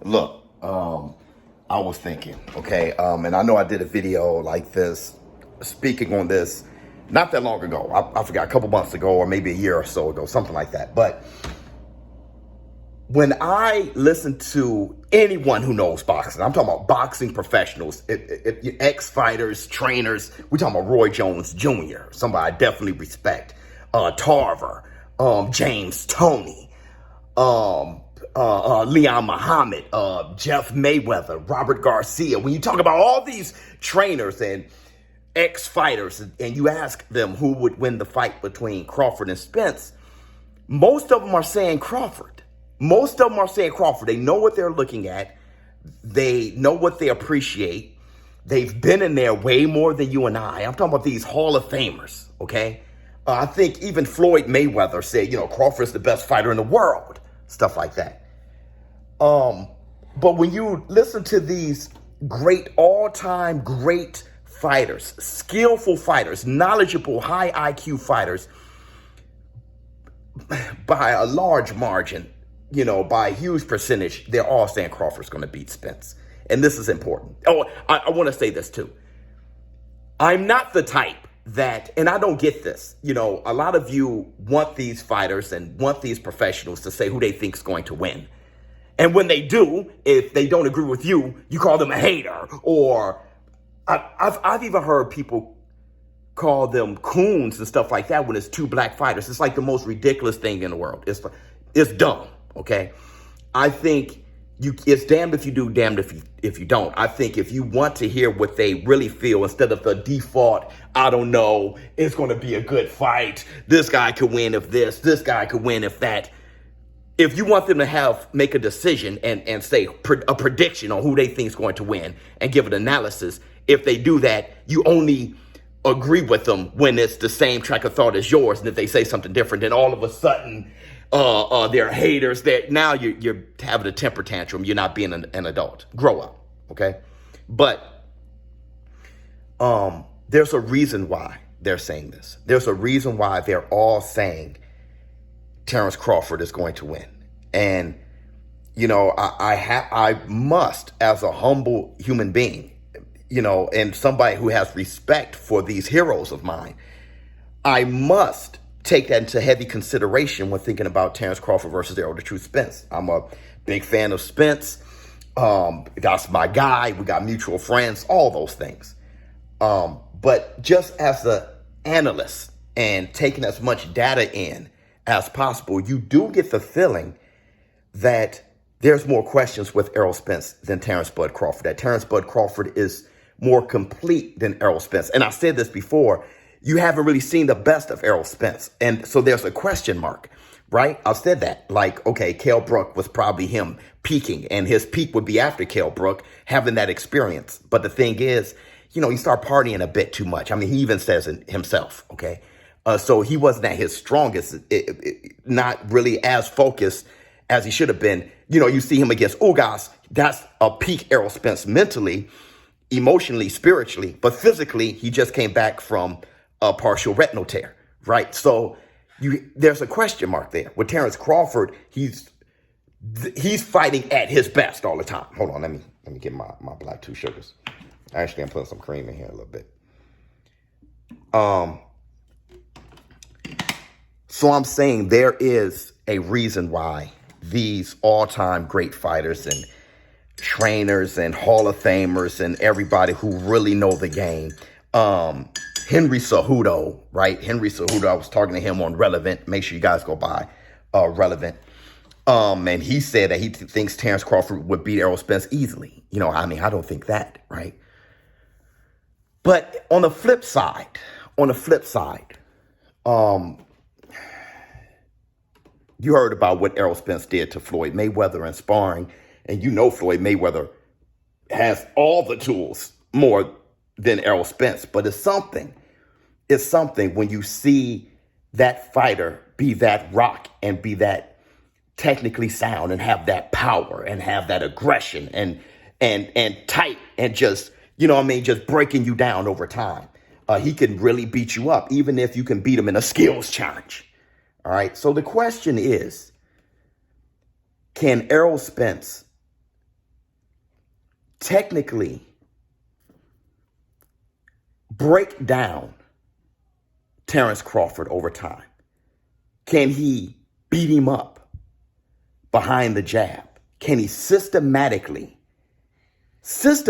Look, I was thinking, okay, and I know I did a video like this, speaking on this, not that long ago. I forgot, a couple months ago, or maybe a year or so ago, something like that. But when I listen to anyone who knows boxing, I'm talking about boxing professionals, ex-fighters, trainers. We're talking about Roy Jones Jr., somebody I definitely respect, Tarver, James Toney, Leon Muhammad, Jeff Mayweather, Robert Garcia. When you talk about all these trainers and ex-fighters, and you ask them who would win the fight between Crawford and Spence, most of them are saying Crawford. Most of them are saying Crawford. They know what they're looking at. They know what they appreciate. They've been in there way more than you and I. I'm talking about these Hall of Famers, okay? I think even Floyd Mayweather said, Crawford's the best fighter in the world. Stuff like that. But when you listen to these great, all-time great fighters, skillful fighters, knowledgeable, high IQ fighters, by a large margin, by a huge percentage, they're all saying Crawford's going to beat Spence. And this is important. Oh, I want to say this too. I'm not the type that, and I don't get this, a lot of you want these fighters and want these professionals to say who they think is going to win. And when they do, if they don't agree with you, you call them a hater. Or I've even heard people call them coons and stuff like that when it's two black fighters. It's like the most ridiculous thing in the world. It's dumb, okay? I think it's damned if you do, damned if you don't. I think if you want to hear what they really feel instead of the default, I don't know, it's going to be a good fight. This guy could win if this guy could win if that. If you want them to make a decision and say a prediction on who they think is going to win and give an analysis, if they do that, you only agree with them when it's the same track of thought as yours. And if they say something different, then all of a sudden they're haters. Now you're having a temper tantrum. You're not being an adult. Grow up, okay? But there's a reason why they're saying this. There's a reason why they're all saying Terrence Crawford is going to win. And, I must, as a humble human being, and somebody who has respect for these heroes of mine, I must take that into heavy consideration when thinking about Terrence Crawford versus Errol the Truth Spence. I'm a big fan of Spence. That's my guy. We got mutual friends, all those things. But just as an analyst and taking as much data in as possible, you do get the feeling that there's more questions with Errol Spence than Terrence Bud Crawford. That Terrence Bud Crawford is more complete than Errol Spence. And I said this before, you haven't really seen the best of Errol Spence. And so there's a question mark, right? I've said that. Like, okay, Kell Brook was probably him peaking, and his peak would be after Kell Brook having that experience. But the thing is, he started partying a bit too much. I mean, he even says it himself, okay? So he wasn't at his strongest, not really as focused as he should have been. You see him against Ugas. That's a peak Errol Spence mentally, emotionally, spiritually. But physically, he just came back from a partial retinal tear, right? So there's a question mark there. With Terrence Crawford, he's fighting at his best all the time. Hold on, let me get my black two sugars. Actually, I'm putting some cream in here a little bit. So I'm saying there is a reason why these all-time great fighters and trainers and Hall of Famers and everybody who really know the game, Henry Cejudo, right? Henry Cejudo, I was talking to him on Relevant. Make sure you guys go by Relevant. And he said that he thinks Terrence Crawford would beat Errol Spence easily. I don't think that, right? But on the flip side, you heard about what Errol Spence did to Floyd Mayweather in sparring, and Floyd Mayweather has all the tools more than Errol Spence. But it's something when you see that fighter be that rock and be that technically sound and have that power and have that aggression and tight and just, just breaking you down over time. He can really beat you up, even if you can beat him in a skills challenge. All right. So the question is, can Errol Spence technically break down Terrence Crawford over time? Can he beat him up behind the jab? Can he systematically, he's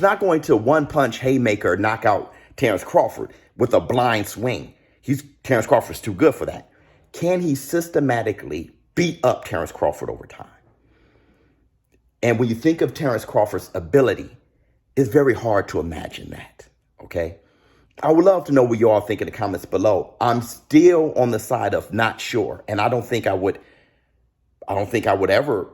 not going to one punch haymaker knock out Terrence Crawford with a blind swing. Terrence Crawford's too good for that. Can he systematically beat up Terrence Crawford over time? And when you think of Terrence Crawford's ability, it's very hard to imagine that, okay? I would love to know what you all think in the comments below. I'm still on the side of not sure, and I don't think I would ever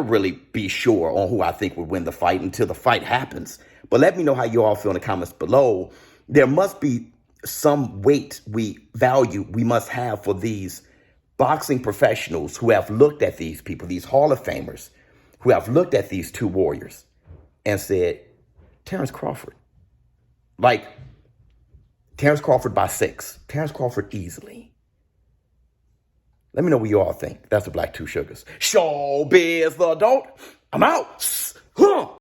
really be sure on who I think would win the fight until the fight happens. But let me know how you all feel in the comments below. There must be some weight we must have for these boxing professionals who have looked at these people, these Hall of Famers, who have looked at these two warriors and said, Terrence Crawford. Like, Terrence Crawford by 6. Terrence Crawford easily. Let me know what you all think. That's the Black Two Sugars. Showbiz the adult. I'm out.